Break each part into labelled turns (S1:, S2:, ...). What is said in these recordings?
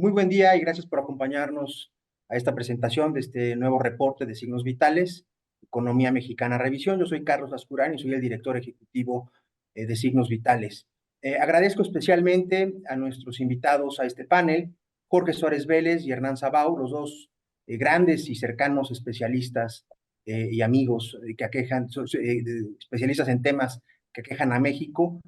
S1: Muy buen día y gracias por acompañarnos a esta presentación de este nuevo reporte de signos vitales, Economía Mexicana Revisión. Yo soy Carlos Lascurán y soy el director ejecutivo de Signos Vitales. Agradezco especialmente a nuestros invitados a este panel, Jorge Suárez Vélez y Hernán Sabau, los dos grandes y cercanos especialistas y amigos que aquejan, especialistas en temas que aquejan a México,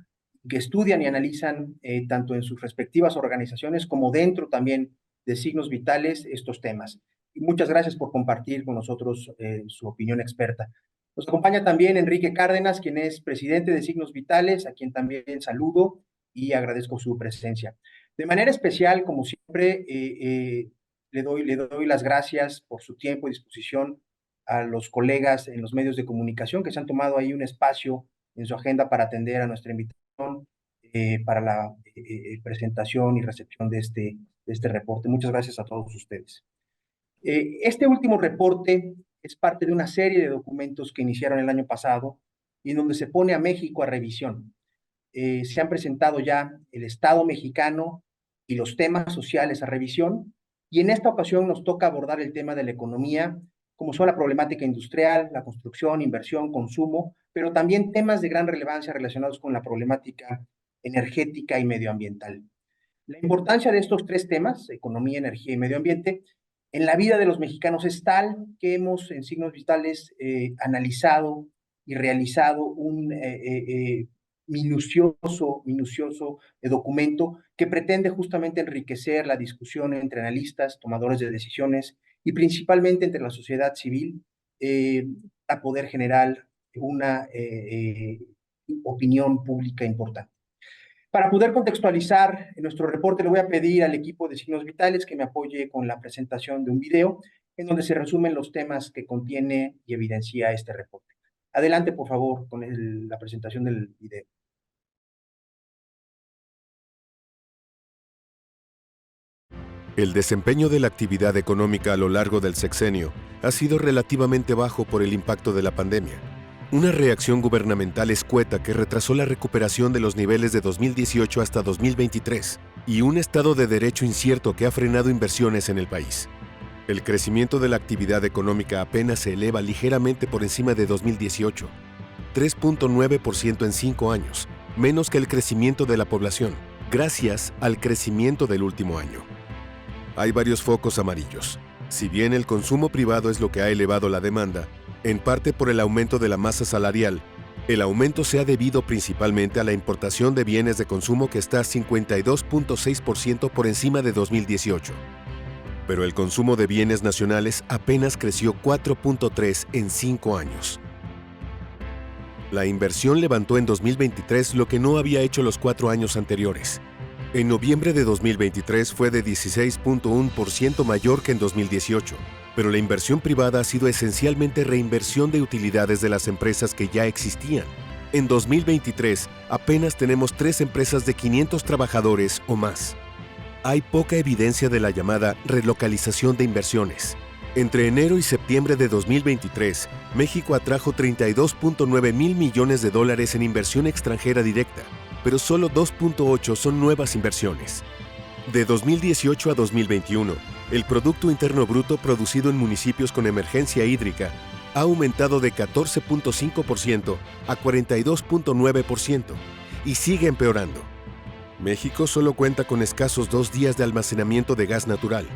S1: que estudian y analizan tanto en sus respectivas organizaciones como dentro también de Signos Vitales estos temas. Y muchas gracias por compartir con nosotros su opinión experta. Nos acompaña también Enrique Cárdenas, quien es presidente de Signos Vitales, a quien también saludo y agradezco su presencia. De manera especial, como siempre, le doy las gracias por su tiempo y disposición a los colegas en los medios de comunicación que se han tomado ahí un espacio en su agenda para atender a nuestra invitación para la presentación y recepción de este reporte. Muchas gracias a todos ustedes. Este último reporte es parte de una serie de documentos que iniciaron el año pasado y en donde se pone a México a revisión. Se han presentado ya el Estado mexicano y los temas sociales a revisión, y en esta ocasión nos toca abordar el tema de la economía, como son la problemática industrial, la construcción, inversión, consumo, pero también temas de gran relevancia relacionados con la problemática energética y medioambiental. La importancia de estos tres temas, economía, energía y medio ambiente, en la vida de los mexicanos es tal que hemos en Signos Vitales analizado y realizado un minucioso documento que pretende justamente enriquecer la discusión entre analistas, tomadores de decisiones y principalmente entre la sociedad civil a poder generar una opinión pública importante. Para poder contextualizar nuestro reporte, le voy a pedir al equipo de Signos Vitales que me apoye con la presentación de un video en donde se resumen los temas que contiene y evidencia este reporte. Adelante, por favor, con la presentación del video.
S2: El desempeño de la actividad económica a lo largo del sexenio ha sido relativamente bajo por el impacto de la pandemia. Una reacción gubernamental escueta que retrasó la recuperación de los niveles de 2018 hasta 2023 y un Estado de Derecho incierto que ha frenado inversiones en el país. El crecimiento de la actividad económica apenas se eleva ligeramente por encima de 2018, 3.9% en 5 años, menos que el crecimiento de la población, gracias al crecimiento del último año. Hay varios focos amarillos. Si bien el consumo privado es lo que ha elevado la demanda, en parte por el aumento de la masa salarial, el aumento se ha debido principalmente a la importación de bienes de consumo que está 52.6% por encima de 2018. Pero el consumo de bienes nacionales apenas creció 4.3% en 5 años. La inversión levantó en 2023 lo que no había hecho los 4 años anteriores. En noviembre de 2023 fue de 16.1% mayor que en 2018. Pero la inversión privada ha sido esencialmente reinversión de utilidades de las empresas que ya existían. En 2023, apenas tenemos 3 empresas de 500 trabajadores o más. Hay poca evidencia de la llamada relocalización de inversiones. Entre enero y septiembre de 2023, México atrajo 32.9 mil millones de dólares en inversión extranjera directa, pero solo 2.8 son nuevas inversiones. De 2018 a 2021, el Producto Interno Bruto producido en municipios con emergencia hídrica ha aumentado de 14.5% a 42.9% y sigue empeorando. México solo cuenta con escasos 2 días de almacenamiento de gas natural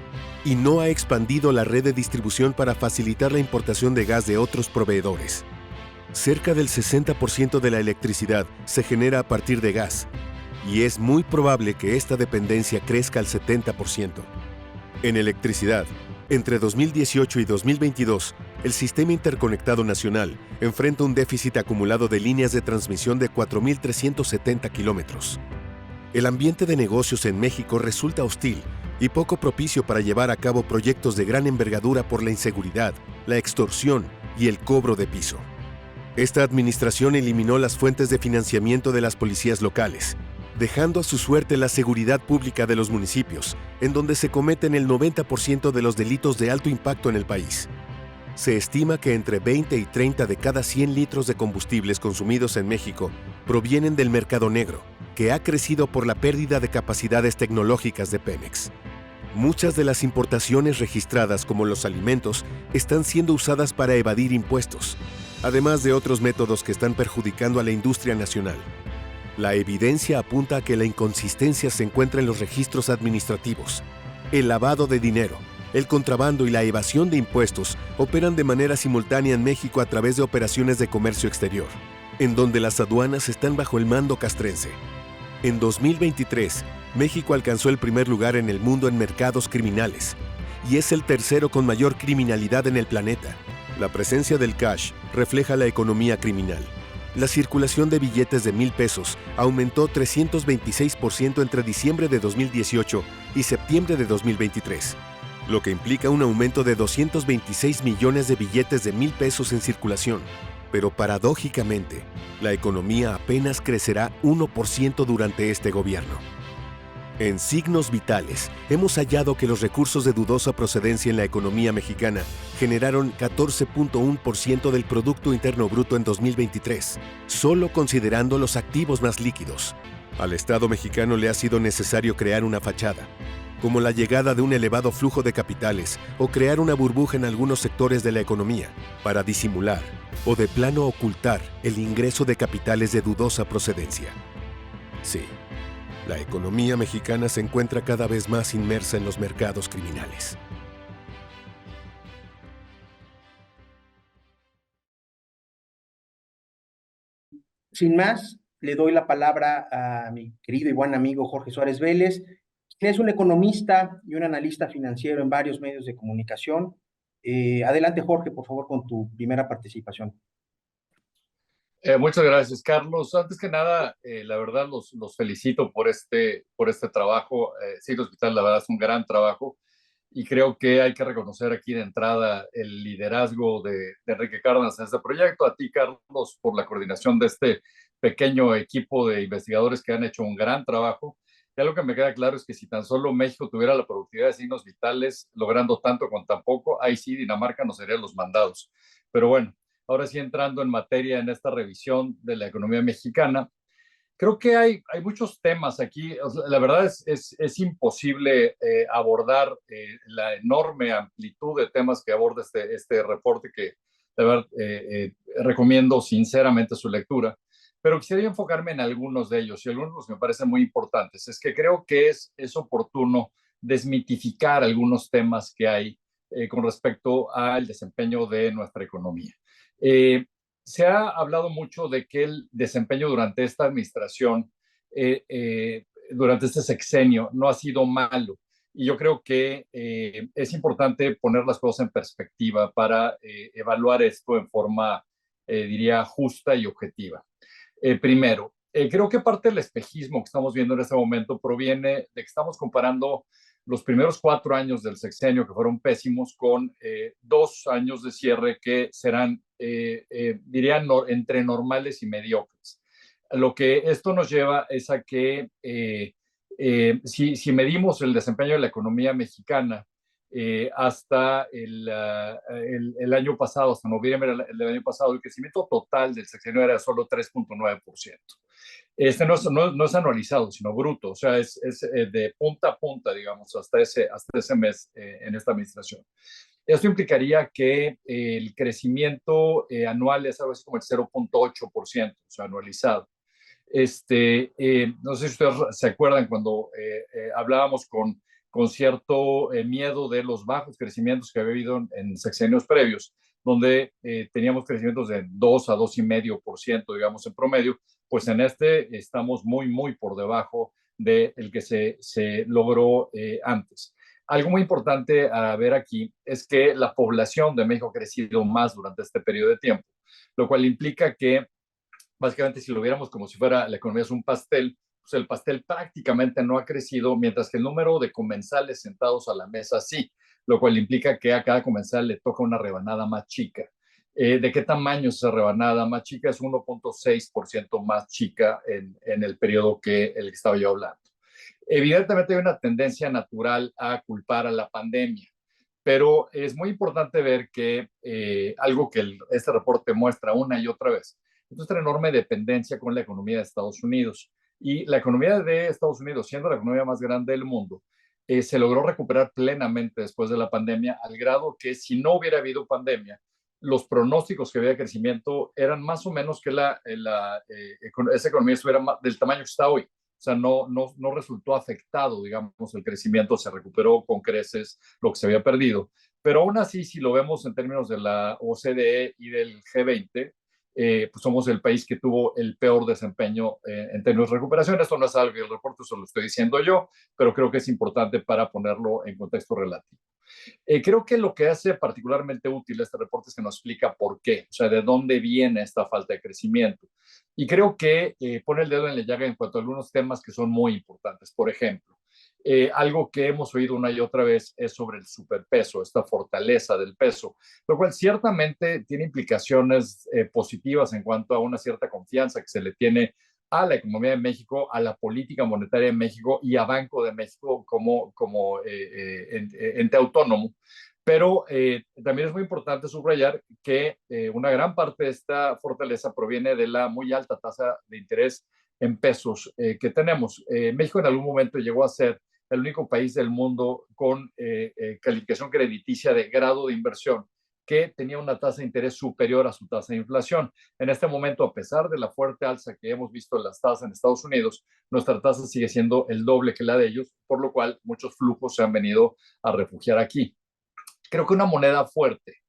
S2: y no ha expandido la red de distribución para facilitar la importación de gas de otros proveedores. Cerca del 60% de la electricidad se genera a partir de gas y es muy probable que esta dependencia crezca al 70%. En electricidad, entre 2018 y 2022, el Sistema Interconectado Nacional enfrenta un déficit acumulado de líneas de transmisión de 4.370 kilómetros. El ambiente de negocios en México resulta hostil y poco propicio para llevar a cabo proyectos de gran envergadura por la inseguridad, la extorsión y el cobro de piso. Esta administración eliminó las fuentes de financiamiento de las policías locales, dejando a su suerte la seguridad pública de los municipios, en donde se cometen el 90% de los delitos de alto impacto en el país. Se estima que entre 20 y 30 de cada 100 litros de combustibles consumidos en México provienen del mercado negro, que ha crecido por la pérdida de capacidades tecnológicas de Pemex. Muchas de las importaciones registradas como los alimentos están siendo usadas para evadir impuestos, además de otros métodos que están perjudicando a la industria nacional. La evidencia apunta a que la inconsistencia se encuentra en los registros administrativos. El lavado de dinero, el contrabando y la evasión de impuestos operan de manera simultánea en México a través de operaciones de comercio exterior, en donde las aduanas están bajo el mando castrense. En 2023, México alcanzó el primer lugar en el mundo en mercados criminales y es el tercero con mayor criminalidad en el planeta. La presencia del cash refleja la economía criminal. La circulación de billetes de 1,000 pesos aumentó 326% entre diciembre de 2018 y septiembre de 2023, lo que implica un aumento de 226 millones de billetes de 1,000 pesos en circulación. Pero paradójicamente, la economía apenas crecerá 1% durante este gobierno. En Signos Vitales, hemos hallado que los recursos de dudosa procedencia en la economía mexicana generaron 14.1% del Producto Interno Bruto en 2023, solo considerando los activos más líquidos. Al Estado mexicano le ha sido necesario crear una fachada, como la llegada de un elevado flujo de capitales o crear una burbuja en algunos sectores de la economía, para disimular o de plano ocultar el ingreso de capitales de dudosa procedencia. Sí. La economía mexicana se encuentra cada vez más inmersa en los mercados criminales.
S1: Sin más, le doy la palabra a mi querido y buen amigo Jorge Suárez Vélez, quien es un economista y un analista financiero en varios medios de comunicación. Adelante, Jorge, por favor, con tu primera participación.
S3: Muchas gracias, Carlos. Antes que nada, la verdad los felicito por este trabajo. Signos Vital, la verdad, es un gran trabajo y creo que hay que reconocer aquí de entrada el liderazgo de Enrique Cárdenas en este proyecto. A ti, Carlos, por la coordinación de este pequeño equipo de investigadores que han hecho un gran trabajo. Y algo que me queda claro es que si tan solo México tuviera la productividad de signos vitales, logrando tanto con tan poco, ahí sí Dinamarca nos sería los mandados. Pero bueno, ahora sí entrando en materia en esta revisión de la economía mexicana, creo que hay muchos temas aquí. O sea, la verdad es imposible abordar la enorme amplitud de temas que aborda este reporte que de verdad recomiendo sinceramente su lectura, pero quisiera enfocarme en algunos de ellos y algunos me parecen muy importantes. Es que creo que es oportuno desmitificar algunos temas que hay con respecto al desempeño de nuestra economía. Eh, Se ha hablado mucho de que el desempeño durante esta administración, durante este sexenio, no ha sido malo. Y yo creo que es importante poner las cosas en perspectiva para evaluar esto en forma, diría, justa y objetiva. Primero, creo que parte del espejismo que estamos viendo en este momento proviene de que estamos comparando los primeros 4 años del sexenio, que fueron pésimos, con 2 años de cierre que serán, dirían, entre normales y mediocres. Lo que esto nos lleva es a que si medimos el desempeño de la economía mexicana hasta el año pasado, hasta noviembre del año pasado, el crecimiento total del sexenio era solo 3.9%. Este no es anualizado, sino bruto, o sea, es de punta a punta, digamos, hasta ese mes en esta administración. Esto implicaría que el crecimiento anual es algo así como el 0.8%, o sea, anualizado. No sé si ustedes se acuerdan cuando hablábamos con cierto miedo de los bajos crecimientos que había habido en sexenios previos, donde teníamos crecimientos de 2 a 2,5%, digamos, en promedio, pues en este estamos muy, muy por debajo del que se logró antes. Algo muy importante a ver aquí es que la población de México ha crecido más durante este periodo de tiempo, lo cual implica que básicamente si lo viéramos como si fuera la economía es un pastel, pues el pastel prácticamente no ha crecido, mientras que el número de comensales sentados a la mesa sí, lo cual implica que a cada comensal le toca una rebanada más chica. ¿De qué tamaño es esa rebanada más chica? Es 1.6% más chica en el periodo que el que estaba yo hablando. Evidentemente hay una tendencia natural a culpar a la pandemia, pero es muy importante ver que algo que este reporte muestra una y otra vez, es nuestra enorme dependencia con la economía de Estados Unidos. Y la economía de Estados Unidos, siendo la economía más grande del mundo, se logró recuperar plenamente después de la pandemia, al grado que si no hubiera habido pandemia, los pronósticos que había de crecimiento eran más o menos que esa economía estuviera del tamaño que está hoy. O sea, no resultó afectado, digamos, el crecimiento, se recuperó con creces lo que se había perdido. Pero aún así, si lo vemos en términos de la OCDE y del G20, pues somos el país que tuvo el peor desempeño en términos de recuperación. Esto no es algo que el reporte, eso lo estoy diciendo yo, pero creo que es importante para ponerlo en contexto relativo. Creo que lo que hace particularmente útil este reporte es que nos explica por qué, o sea, de dónde viene esta falta de crecimiento. Y creo que pone el dedo en la llaga en cuanto a algunos temas que son muy importantes. Por ejemplo, algo que hemos oído una y otra vez es sobre el superpeso, esta fortaleza del peso, lo cual ciertamente tiene implicaciones positivas en cuanto a una cierta confianza que se le tiene a la economía de México, a la política monetaria de México y a Banco de México como ente autónomo. Pero también es muy importante subrayar que una gran parte de esta fortaleza proviene de la muy alta tasa de interés en pesos que tenemos. México en algún momento llegó a ser el único país del mundo con calificación crediticia de grado de inversión que tenía una tasa de interés superior a su tasa de inflación. En este momento, a pesar de la fuerte alza que hemos visto en las tasas en Estados Unidos, nuestra tasa sigue siendo el doble que la de ellos, por lo cual muchos flujos se han venido a refugiar aquí. Creo que una moneda fuerte,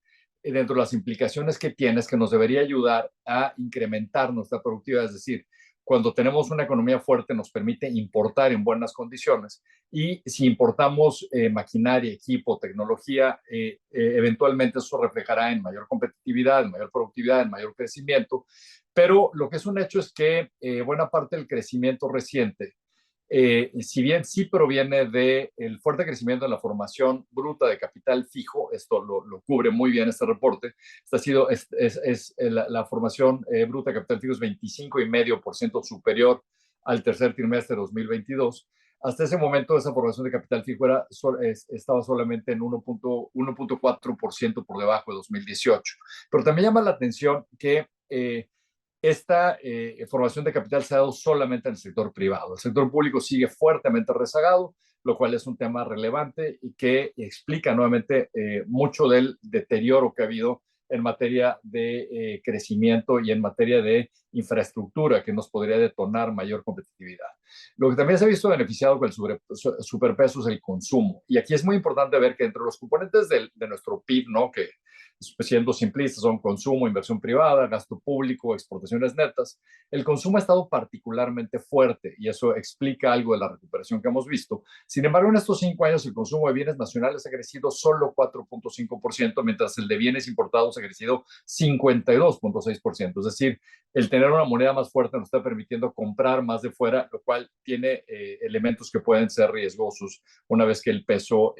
S3: dentro de las implicaciones que tiene, es que nos debería ayudar a incrementar nuestra productividad, es decir, cuando tenemos una economía fuerte nos permite importar en buenas condiciones y si importamos maquinaria, equipo, tecnología, eventualmente eso reflejará en mayor competitividad, en mayor productividad, en mayor crecimiento. Pero lo que es un hecho es que buena parte del crecimiento reciente, si bien sí proviene del fuerte crecimiento en la formación bruta de capital fijo, esto lo cubre muy bien este reporte, esta ha sido, la formación bruta de capital fijo es 25,5% superior al tercer trimestre de 2022. Hasta ese momento esa formación de capital fijo estaba solamente en 1.4% por debajo de 2018. Pero también llama la atención que esta formación de capital se ha dado solamente en el sector privado. El sector público sigue fuertemente rezagado, lo cual es un tema relevante y que explica nuevamente mucho del deterioro que ha habido en materia de crecimiento y en materia de infraestructura que nos podría detonar mayor competitividad. Lo que también se ha visto beneficiado con el superpeso es el consumo. Y aquí es muy importante ver que entre los componentes de nuestro PIB, ¿no? Que siendo simplistas, son consumo, inversión privada, gasto público, exportaciones netas. El consumo ha estado particularmente fuerte y eso explica algo de la recuperación que hemos visto. Sin embargo, en estos 5 años el consumo de bienes nacionales ha crecido solo 4.5%, mientras el de bienes importados ha crecido 52.6%. Es decir, el tener una moneda más fuerte nos está permitiendo comprar más de fuera, lo cual tiene elementos que pueden ser riesgosos una vez que el peso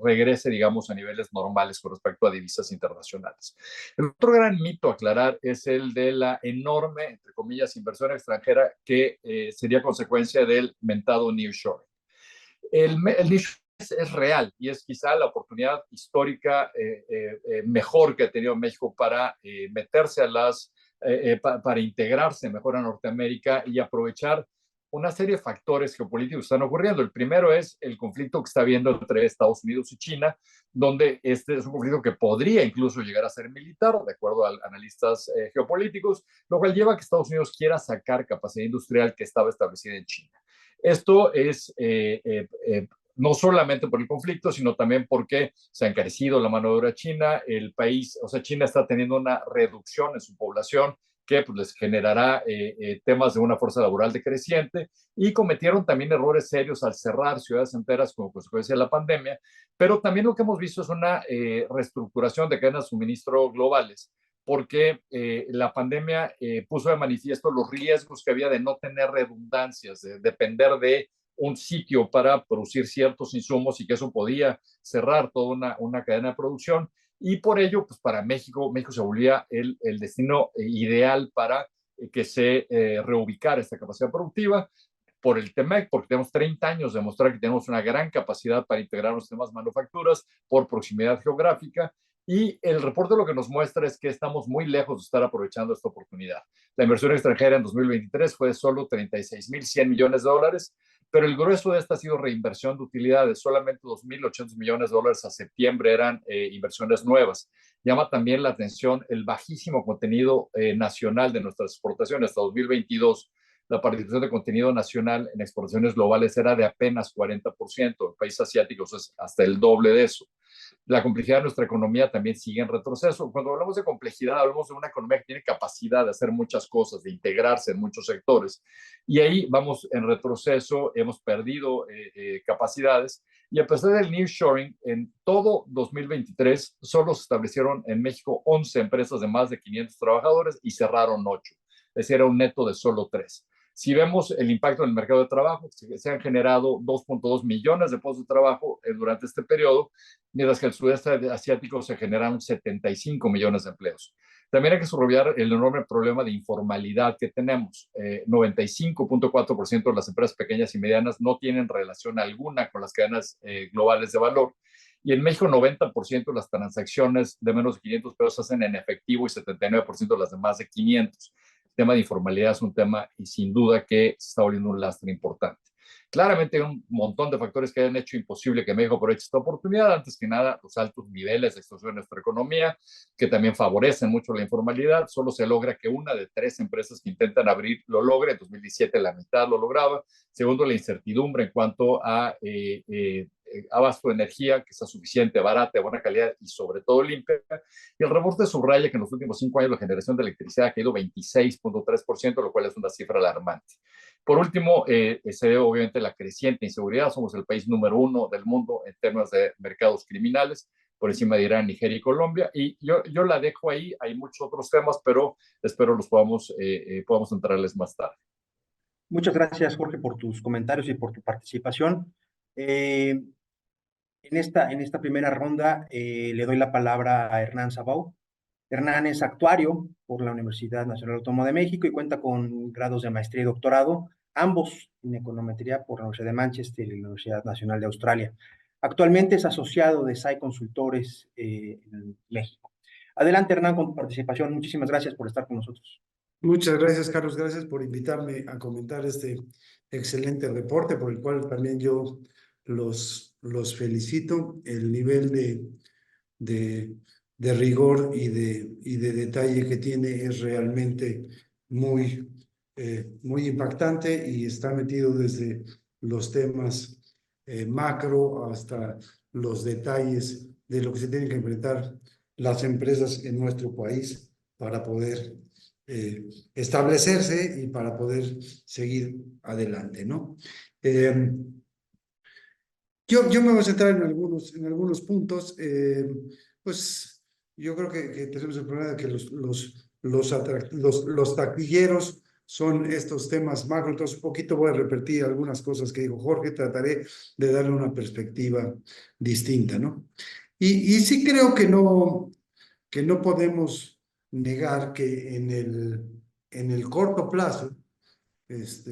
S3: regrese, digamos, a niveles normales con respecto a divisas internacionales. El otro gran mito a aclarar es el de la enorme, entre comillas, inversión extranjera que sería consecuencia del mentado nearshoring. El nearshoring es real y es quizá la oportunidad histórica mejor que ha tenido México para meterse para integrarse mejor a Norteamérica y aprovechar una serie de factores geopolíticos que están ocurriendo. El primero es el conflicto que está habiendo entre Estados Unidos y China, donde este es un conflicto que podría incluso llegar a ser militar, de acuerdo a analistas geopolíticos, lo cual lleva a que Estados Unidos quiera sacar capacidad industrial que estaba establecida en China. Esto es no solamente por el conflicto, sino también porque se ha encarecido la mano de obra china. El país, o sea, China está teniendo una reducción en su población que pues, les generará temas de una fuerza laboral decreciente y cometieron también errores serios al cerrar ciudades enteras como consecuencia de la pandemia, pero también lo que hemos visto es una reestructuración de cadenas de suministro globales, porque la pandemia puso de manifiesto los riesgos que había de no tener redundancias, de depender de un sitio para producir ciertos insumos y que eso podía cerrar toda una cadena de producción. Y por ello, pues para México se volvía el destino ideal para que se reubicara esta capacidad productiva por el TEMEC, porque tenemos 30 años de mostrar que tenemos una gran capacidad para integrar los temas manufacturas por proximidad geográfica. Y el reporte lo que nos muestra es que estamos muy lejos de estar aprovechando esta oportunidad. La inversión extranjera en 2023 fue de solo 36,100 millones de dólares, pero el grueso de esta ha sido reinversión de utilidades. Solamente $2.800 millones a septiembre eran inversiones nuevas. Llama también la atención el bajísimo contenido nacional de nuestras exportaciones. Hasta 2022, la participación de contenido nacional en exportaciones globales era de apenas 40%. En países asiáticos es hasta el doble de eso. La complejidad de nuestra economía también sigue en retroceso. Cuando hablamos de complejidad, hablamos de una economía que tiene capacidad de hacer muchas cosas, de integrarse en muchos sectores. Y ahí vamos en retroceso, hemos perdido capacidades. Y a pesar del nearshoring, en todo 2023 solo se establecieron en México 11 empresas de más de 500 trabajadores y cerraron 8. Es decir, era un neto de solo 3. Si vemos el impacto en el mercado de trabajo, se han generado 2.2 millones de puestos de trabajo durante este periodo, mientras que en el sudeste asiático se generaron 75 millones de empleos. También hay que subrayar el enorme problema de informalidad que tenemos. 95.4% de las empresas pequeñas y medianas no tienen relación alguna con las cadenas globales de valor. Y en México, 90% de las transacciones de menos de 500 pesos se hacen en efectivo y 79% de las de más de 500. El tema de informalidad es un tema y sin duda que se está volviendo un lastre importante. Claramente hay un montón de factores que han hecho imposible que México aproveche esta oportunidad. Antes que nada, los altos niveles de extorsión en nuestra economía, que también favorecen mucho la informalidad. Solo se logra que una de 3 empresas que intentan abrir lo logre. En 2017 la mitad lo lograba. Segundo, la incertidumbre en cuanto a abasto de energía, que sea suficiente, barata, de buena calidad y sobre todo limpia. Y el reporte subraya que en los últimos 5 años la generación de electricidad ha caído 26.3%, lo cual es una cifra alarmante. Por último, se ve obviamente la creciente inseguridad. Somos el país número 1 del mundo en temas de mercados criminales, por encima de Irán, Nigeria y Colombia. Y yo la dejo ahí. Hay muchos otros temas, pero espero los podamos entrarles más tarde.
S1: Muchas gracias, Jorge, por tus comentarios y por tu participación. En esta primera ronda le doy la palabra a Hernán Sabau. Hernán es actuario por la Universidad Nacional Autónoma de México y cuenta con grados de maestría y doctorado, ambos en econometría por la Universidad de Manchester y la Universidad Nacional de Australia. Actualmente es asociado de SAI Consultores en México. Adelante, Hernán, con tu participación. Muchísimas gracias por estar con nosotros.
S4: Muchas gracias, Carlos. Gracias por invitarme a comentar este excelente reporte, por el cual también yo los felicito. El nivel de rigor y de detalle que tiene es realmente muy impactante y está metido desde los temas macro hasta los detalles de lo que se tienen que enfrentar las empresas en nuestro país para poder establecerse y para poder seguir adelante, ¿no? Yo me voy a centrar en algunos puntos. Pues yo creo que tenemos el problema de que los taquilleros son estos temas macro. Entonces, un poquito voy a repetir algunas cosas que dijo Jorge. Trataré de darle una perspectiva distinta, ¿no? Y sí creo que no podemos negar que en el corto plazo, pues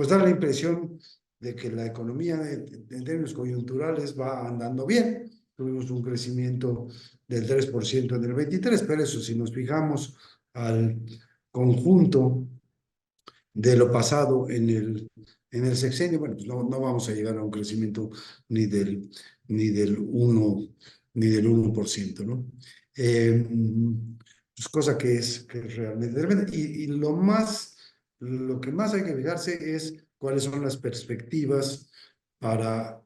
S4: da la impresión de que la economía en términos coyunturales va andando bien. Tuvimos un crecimiento del 3% en el 23, pero eso, si nos fijamos al conjunto de lo pasado en el sexenio, bueno, pues no vamos a llegar a un crecimiento ni del 1%, ¿no? Pues cosa que es realmente. Y lo que más hay que fijarse es cuáles son las perspectivas para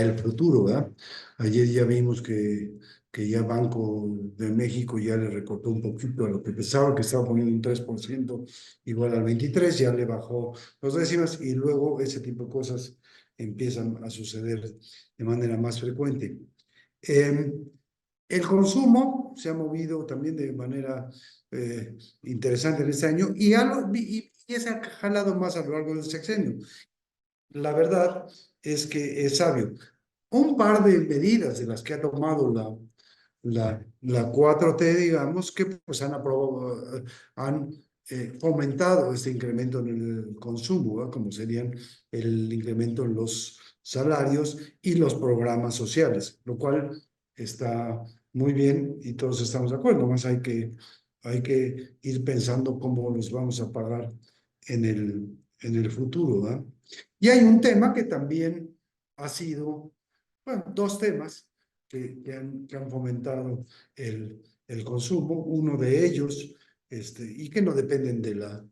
S4: el futuro, ¿verdad? Ayer ya vimos que ya Banco de México ya le recortó un poquito a lo que pensaba, que estaba poniendo un 3% igual al 23, ya le bajó 2 décimas y luego ese tipo de cosas empiezan a suceder de manera más frecuente. El consumo se ha movido también de manera interesante en este año y se ha jalado más a lo largo del sexenio. La verdad es que es sabio. Un par de medidas de las que ha tomado la 4T, digamos, que pues han fomentado este incremento en el consumo, ¿verdad? Como serían el incremento en los salarios y los programas sociales, lo cual está muy bien y todos estamos de acuerdo. Más hay que ir pensando cómo los vamos a pagar en en el futuro, ¿verdad? Y hay un tema que también ha sido, bueno, dos temas que han fomentado el consumo, uno de ellos, y que no dependen de la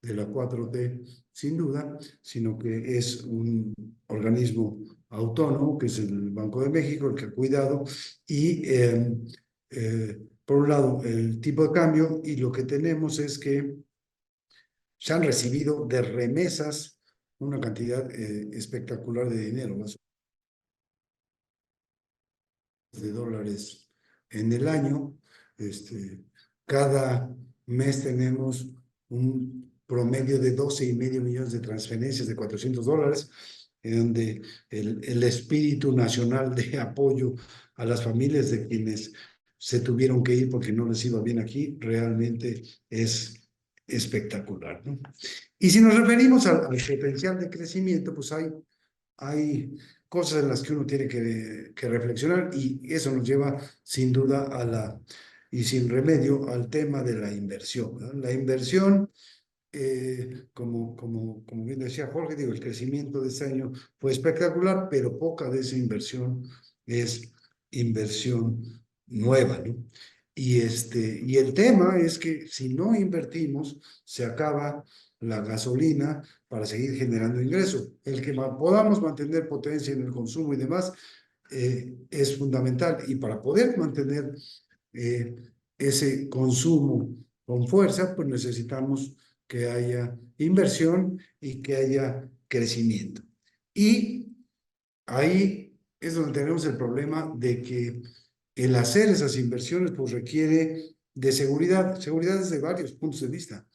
S4: 4T, sin duda, sino que es un organismo autónomo, que es el Banco de México, el que ha cuidado, y por un lado el tipo de cambio, y lo que tenemos es que se han recibido de remesas una cantidad espectacular de dinero, más de dólares en el año. Cada mes tenemos un promedio de 12,5 millones de transferencias de $400, en donde el espíritu nacional de apoyo a las familias de quienes se tuvieron que ir porque no les iba bien aquí, realmente es espectacular, ¿no? Y si nos referimos al potencial de crecimiento, pues hay cosas en las que uno tiene que reflexionar, y eso nos lleva sin duda y sin remedio al tema de la inversión, ¿verdad? La inversión, como bien decía Jorge, digo, el crecimiento de este año fue espectacular, pero poca de esa inversión es inversión nueva, ¿no? Y el tema es que si no invertimos, se acaba la gasolina para seguir generando ingresos. El que podamos mantener potencia en el consumo y demás es fundamental. Y para poder mantener eh, ese consumo con fuerza, pues necesitamos que haya inversión y que haya crecimiento. Y ahí es donde tenemos el problema de que el hacer esas inversiones pues requiere de seguridad, seguridad desde varios puntos de vista.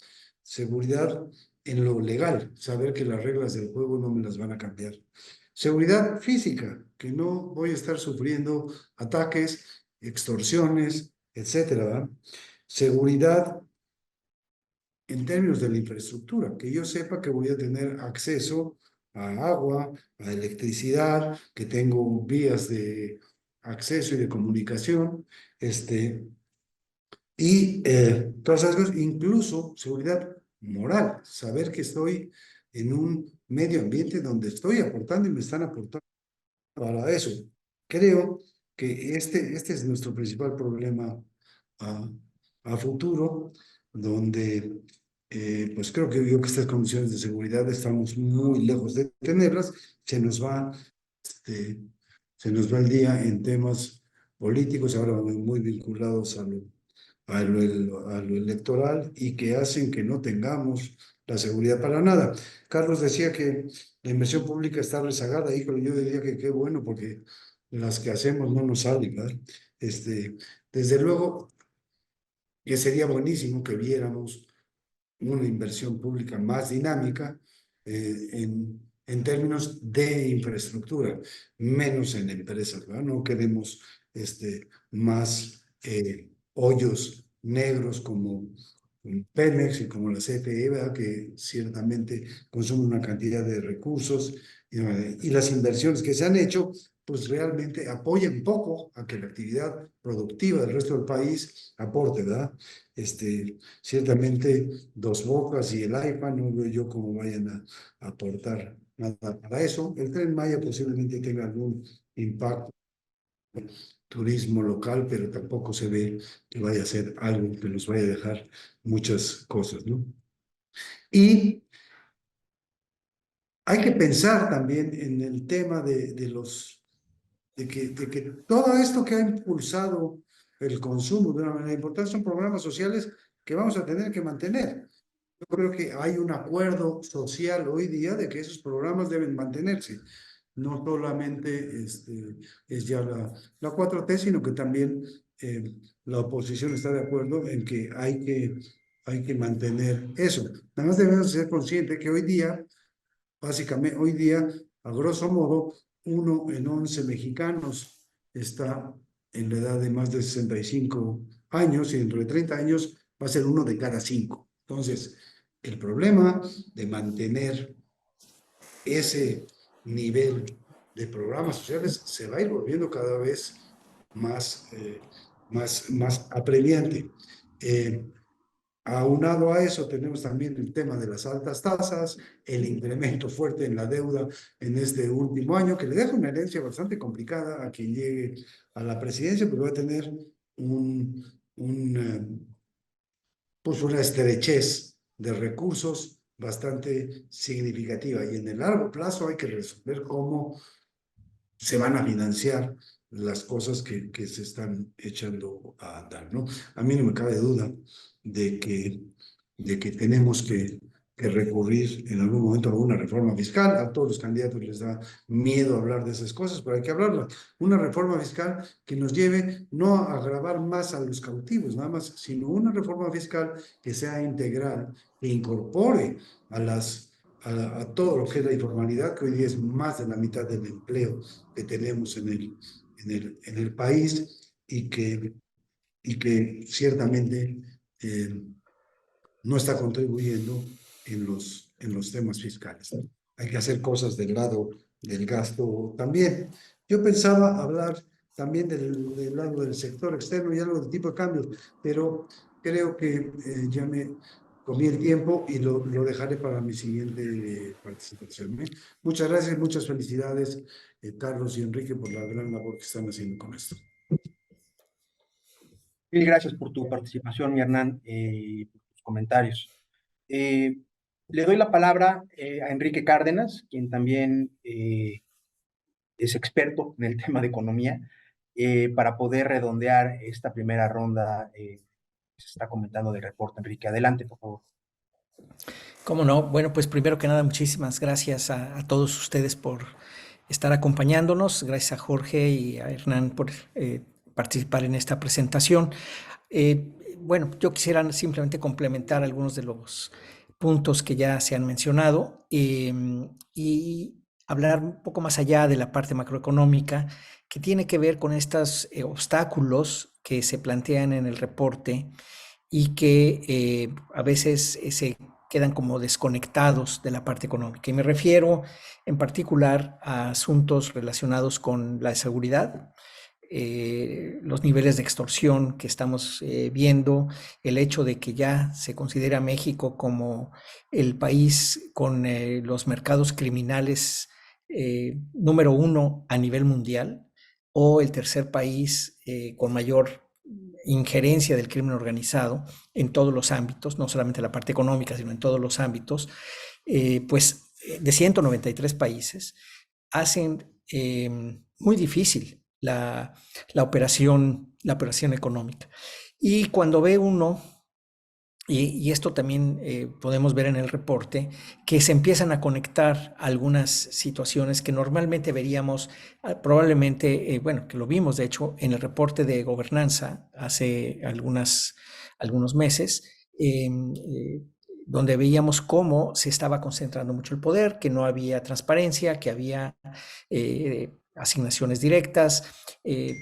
S4: Seguridad en lo legal, saber que las reglas del juego no me las van a cambiar. Seguridad física, que no voy a estar sufriendo ataques, extorsiones, etcétera, ¿verdad? Seguridad en términos de la infraestructura, que yo sepa que voy a tener acceso a agua, a electricidad, que tengo vías de acceso y de comunicación, todas esas cosas, incluso seguridad moral, saber que estoy en un medio ambiente donde estoy aportando y me están aportando para eso. Creo que este es nuestro principal problema a, a futuro, donde pues creo que yo que estas condiciones de seguridad estamos muy lejos de tenerlas. Se nos va, este, se nos va el día en temas políticos, ahora muy vinculados a lo electoral, y que hacen que no tengamos la seguridad para nada. Carlos decía que la inversión pública está rezagada. Híjole, yo diría que qué bueno, porque las que hacemos no nos salen, ¿verdad? Desde luego que sería buenísimo que viéramos una inversión pública más dinámica en términos de infraestructura, menos en empresas, ¿verdad? No queremos más hoyos negros como Pemex y como la CFE, ¿verdad? Que ciertamente consumen una cantidad de recursos, y las inversiones que se han hecho pues realmente apoyan poco a que la actividad productiva del resto del país aporte, ¿verdad? Ciertamente Dos Bocas y el AIFA no veo yo cómo vayan a aportar nada para eso. El Tren Maya posiblemente tenga algún impacto en el turismo local, pero tampoco se ve que vaya a ser algo que nos vaya a dejar muchas cosas, ¿no? Y hay que pensar también en el tema de que todo esto que ha impulsado el consumo de una manera importante son programas sociales que vamos a tener que mantener. Yo creo que hay un acuerdo social hoy día de que esos programas deben mantenerse. No solamente es ya la 4T, sino que también la oposición está de acuerdo en que hay que mantener eso. Nada más debemos ser conscientes que hoy día, básicamente, hoy día, a grosso modo, 1 en 11 mexicanos está en la edad de más de 65 años, y dentro de 30 años va a ser 1 de cada 5. Entonces, el problema de mantener ese nivel de programas sociales se va a ir volviendo cada vez más apremiante. Aunado a eso, tenemos también el tema de las altas tasas, el incremento fuerte en la deuda en este último año, que le deja una herencia bastante complicada a quien llegue a la presidencia, porque va a tener pues una estrechez de recursos bastante significativa. Y en el largo plazo hay que resolver cómo se van a financiar las cosas que se están echando a andar, ¿no? A mí no me cabe duda de que tenemos que recurrir en algún momento a alguna reforma fiscal. A todos los candidatos les da miedo hablar de esas cosas, pero hay que hablarlas. Una reforma fiscal que nos lleve no a agravar más a los cautivos, nada más, sino una reforma fiscal que sea integral, que incorpore a todo lo que es la informalidad, que hoy día es más de la mitad del empleo que tenemos en el país y que ciertamente no está contribuyendo en los temas fiscales. Hay que hacer cosas del lado del gasto también. Yo pensaba hablar también del lado del sector externo y algo del tipo de cambios, pero creo que ya me comí el tiempo y lo dejaré para mi siguiente participación. Muchas gracias, muchas felicidades, Carlos y Enrique, por la gran labor que están haciendo con esto.
S1: Mil gracias por tu participación, mi Hernán, y por tus comentarios. Le doy la palabra a Enrique Cárdenas, quien también es experto en el tema de economía, para poder redondear esta primera ronda que se está comentando del reporte. Enrique, adelante, por favor.
S5: ¿Cómo no? Bueno, pues primero que nada, muchísimas gracias a todos ustedes por estar acompañándonos. Gracias a Jorge y a Hernán por participar en esta presentación. Bueno, yo quisiera simplemente complementar algunos de los puntos que ya se han mencionado y hablar un poco más allá de la parte macroeconómica que tiene que ver con estos obstáculos que se plantean en el reporte y que a veces se quedan como desconectados de la parte económica. Y me refiero en particular a asuntos relacionados con la seguridad, los niveles de extorsión que estamos viendo, el hecho de que ya se considera México como el país con los mercados criminales número 1 a nivel mundial, o el tercer país con mayor injerencia del crimen organizado en todos los ámbitos, no solamente la parte económica, sino en todos los ámbitos, pues de 193 países, hacen muy difícil la operación económica. Y cuando ve uno, y esto también podemos ver en el reporte, que se empiezan a conectar algunas situaciones que normalmente veríamos, probablemente, bueno, que lo vimos de hecho en el reporte de gobernanza hace algunos meses, donde veíamos cómo se estaba concentrando mucho el poder, que no había transparencia, que había asignaciones directas,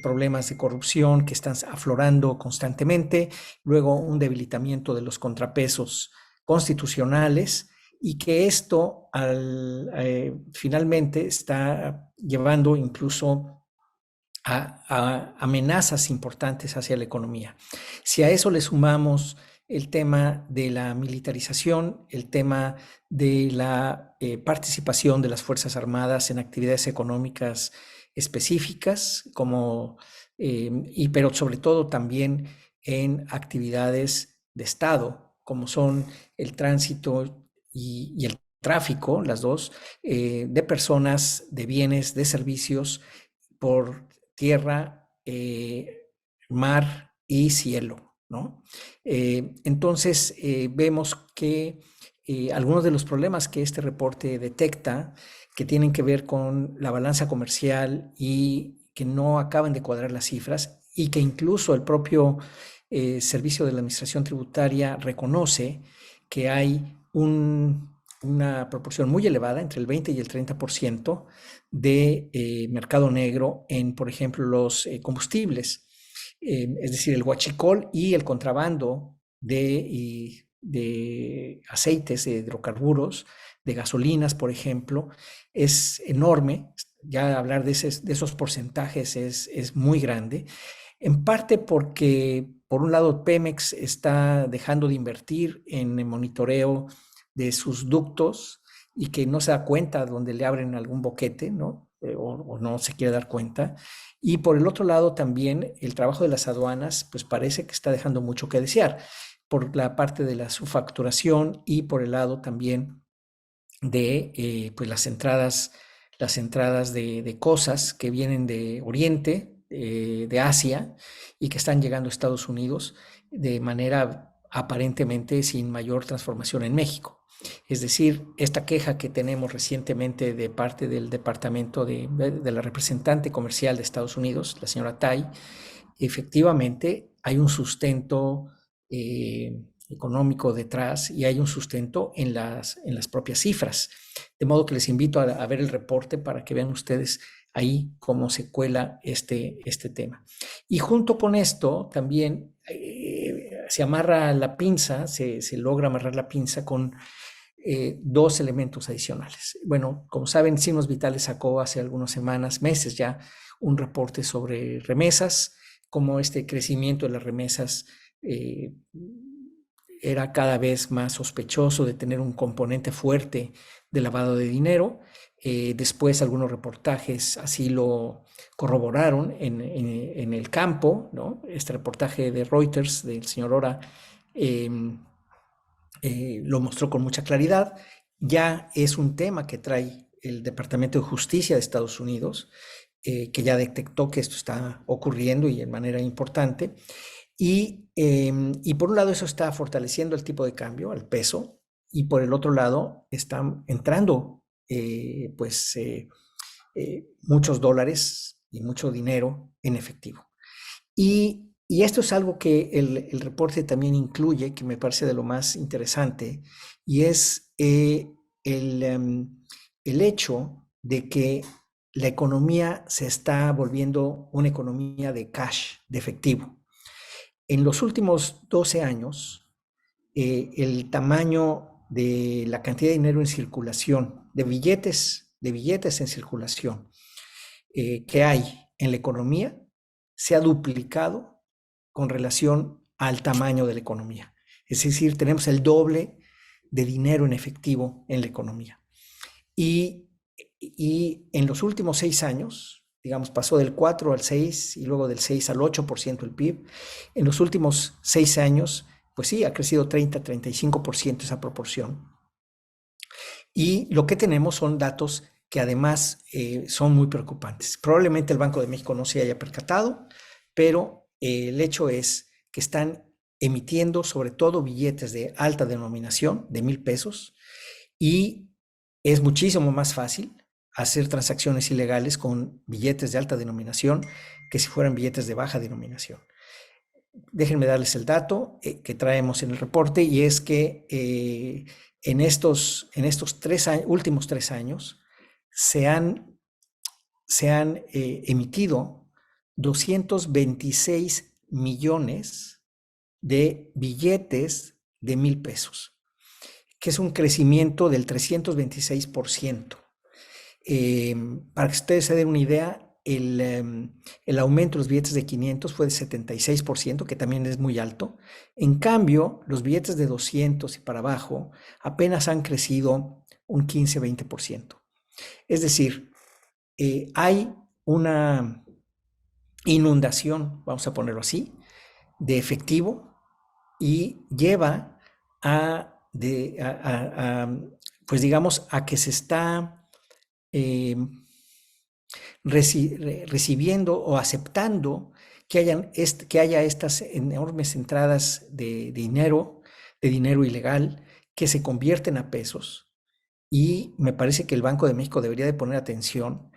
S5: problemas de corrupción que están aflorando constantemente, luego un debilitamiento de los contrapesos constitucionales y que esto finalmente está llevando incluso a amenazas importantes hacia la economía. Si a eso le sumamos el tema de la militarización, el tema de la participación de las Fuerzas Armadas en actividades económicas específicas, pero sobre todo también en actividades de Estado, como son el tránsito y el tráfico, las dos, de personas, de bienes, de servicios por tierra, mar y cielo, ¿no? Entonces, vemos que algunos de los problemas que este reporte detecta, que tienen que ver con la balanza comercial y que no acaban de cuadrar las cifras, y que incluso el propio Servicio de la Administración Tributaria reconoce que hay una proporción muy elevada, entre el 20 y el 30% de mercado negro en, por ejemplo, los combustibles. Es decir, el huachicol y el contrabando de aceites, de hidrocarburos, de gasolinas, por ejemplo, es enorme. Ya hablar de esos porcentajes es muy grande, en parte porque por un lado, Pemex está dejando de invertir en el monitoreo de sus ductos y que no se da cuenta donde le abren algún boquete, ¿no? O no se quiere dar cuenta. Y por el otro lado también el trabajo de las aduanas, pues parece que está dejando mucho que desear por la parte de la subfacturación y por el lado también de pues las entradas de cosas que vienen de Oriente, de Asia y que están llegando a Estados Unidos de manera aparentemente sin mayor transformación en México. Es decir, esta queja que tenemos recientemente de parte del departamento de la representante comercial de Estados Unidos, la señora Tai, efectivamente hay un sustento económico detrás y hay un sustento en las propias cifras. De modo que les invito a ver el reporte para que vean ustedes ahí cómo se cuela este tema. Y junto con esto también se amarra la pinza, se logra amarrar la pinza con dos elementos adicionales. Bueno, como saben, Signos Vitales sacó hace algunas semanas, meses ya, un reporte sobre remesas, cómo este crecimiento de las remesas era cada vez más sospechoso de tener un componente fuerte de lavado de dinero. Después algunos reportajes así lo corroboraron en el campo, ¿no? Este reportaje de Reuters del señor Ora lo mostró con mucha claridad. Ya es un tema que trae el Departamento de Justicia de Estados Unidos, que ya detectó que esto está ocurriendo y de manera importante. Y por un lado eso está fortaleciendo el tipo de cambio, el peso, y por el otro lado están entrando muchos dólares y mucho dinero en efectivo. Y esto es algo que el reporte también incluye, que me parece de lo más interesante, y es el hecho de que la economía se está volviendo una economía de cash, de efectivo. En los últimos 12 años, el tamaño de la cantidad de dinero en circulación, de billetes en circulación que hay en la economía, se ha duplicado con relación al tamaño de la economía. Es decir, tenemos el doble de dinero en efectivo en la economía. Y en los últimos 6 años, digamos, pasó del 4 al 6 y luego del 6 al 8% el PIB. En los últimos 6 años, pues sí, ha crecido 30-35% esa proporción. Y lo que tenemos son datos que además son muy preocupantes. Probablemente el Banco de México no se haya percatado, pero el hecho es que están emitiendo sobre todo billetes de alta denominación, de 1,000 pesos, y es muchísimo más fácil hacer transacciones ilegales con billetes de alta denominación que si fueran billetes de baja denominación. Déjenme darles el dato que traemos en el reporte, y es que en estos últimos 3 años se han emitido 226 millones de billetes de 1,000 pesos, que es un crecimiento del 326%. Para que ustedes se den una idea, el aumento de los billetes de 500 fue de 76%, que también es muy alto. En cambio, los billetes de 200 y para abajo apenas han crecido un 15-20%. Es decir, hay una inundación, vamos a ponerlo así, de efectivo, y lleva pues digamos, a que se está recibiendo o aceptando que haya estas enormes entradas de dinero ilegal que se convierten a pesos. Y me parece que el Banco de México debería de poner atención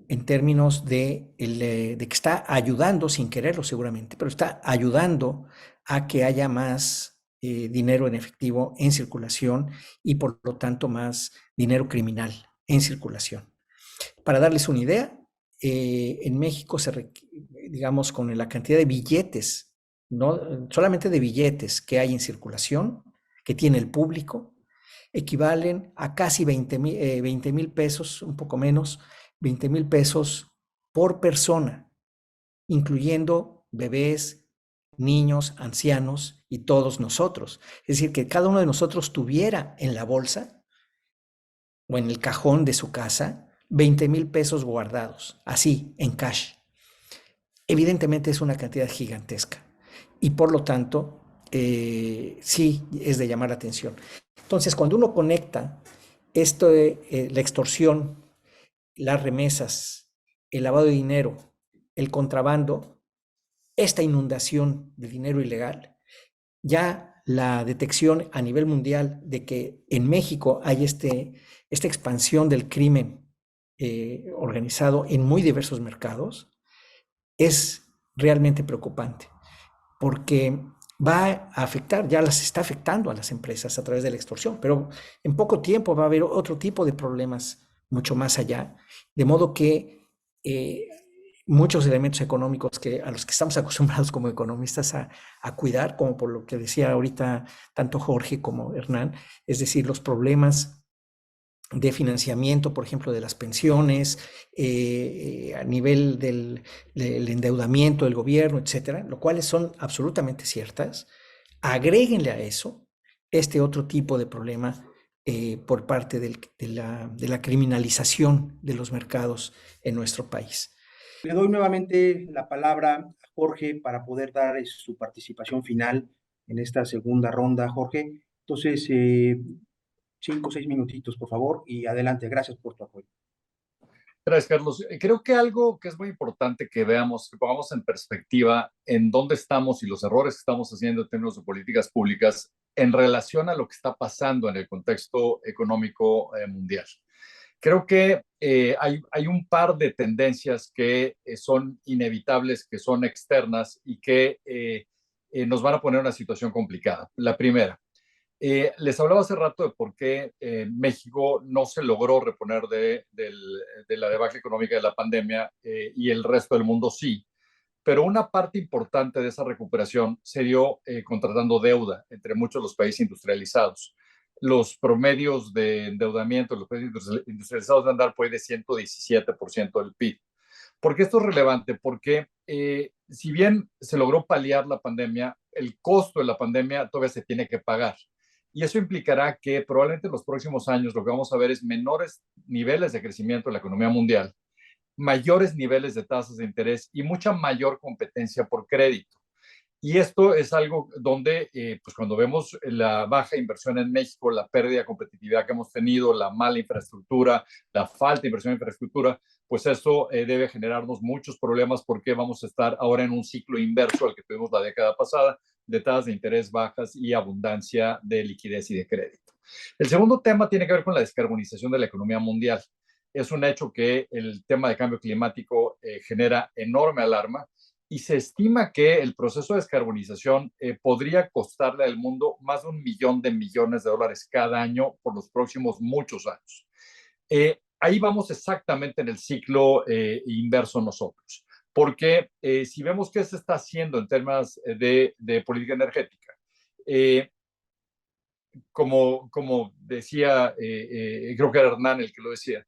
S5: en términos de que está ayudando, sin quererlo seguramente, pero está ayudando a que haya más dinero en efectivo en circulación y por lo tanto más dinero criminal en circulación. Para darles una idea, en México digamos, con la cantidad de billetes, no solamente de billetes que hay en circulación, que tiene el público, equivalen a casi 20,000 pesos, un poco menos, 20,000 pesos por persona, incluyendo bebés, niños, ancianos y todos nosotros. Es decir, que cada uno de nosotros tuviera en la bolsa o en el cajón de su casa 20,000 pesos guardados, así, en cash. Evidentemente es una cantidad gigantesca y por lo tanto sí es de llamar la atención. Entonces, cuando uno conecta esto de la extorsión, las remesas, el lavado de dinero, el contrabando, esta inundación de dinero ilegal, ya la detección a nivel mundial de que en México hay esta expansión del crimen organizado en muy diversos mercados, es realmente preocupante, porque va a afectar, ya las está afectando a las empresas a través de la extorsión, pero en poco tiempo va a haber otro tipo de problemas mucho más allá, de modo que muchos elementos económicos a los que estamos acostumbrados como economistas a cuidar, como por lo que decía ahorita tanto Jorge como Hernán, es decir, los problemas de financiamiento, por ejemplo, de las pensiones, a nivel del endeudamiento del gobierno, etcétera, lo cuales son absolutamente ciertas. Agréguenle a eso este otro tipo de problema por parte de la criminalización de los mercados en nuestro país.
S1: Le doy nuevamente la palabra a Jorge para poder dar su participación final en esta segunda ronda, Jorge. Entonces, 5 o 6 minutitos, por favor, y adelante. Gracias por tu apoyo.
S3: Gracias, Carlos. Creo que algo que es muy importante que veamos, que pongamos en perspectiva en dónde estamos y los errores que estamos haciendo en términos de políticas públicas en relación a lo que está pasando en el contexto económico mundial. Creo que hay un par de tendencias que son inevitables, que son externas y que nos van a poner en una situación complicada. La primera, les hablaba hace rato de por qué México no se logró reponer de la debacle económica de la pandemia y el resto del mundo sí. Pero una parte importante de esa recuperación se dio contratando deuda entre muchos de los países industrializados. Los promedios de endeudamiento de los países industrializados van a andar por ahí de 117% del PIB. ¿Por qué esto es relevante? Porque si bien se logró paliar la pandemia, el costo de la pandemia todavía se tiene que pagar. Y eso implicará que probablemente en los próximos años lo que vamos a ver es menores niveles de crecimiento de la economía mundial, mayores niveles de tasas de interés y mucha mayor competencia por crédito. Y esto es algo donde, pues cuando vemos la baja inversión en México, la pérdida de competitividad que hemos tenido, la mala infraestructura, la falta de inversión en infraestructura, pues eso debe generarnos muchos problemas porque vamos a estar ahora en un ciclo inverso al que tuvimos la década pasada, de tasas de interés bajas y abundancia de liquidez y de crédito. El segundo tema tiene que ver con la descarbonización de la economía mundial. Es un hecho que el tema de cambio climático genera enorme alarma y se estima que el proceso de descarbonización podría costarle al mundo más de $1 millón de millones de dólares cada año por los próximos muchos años. Ahí vamos exactamente en el ciclo inverso nosotros, porque si vemos qué se está haciendo en temas de política energética, como decía, creo que era Hernán el que lo decía,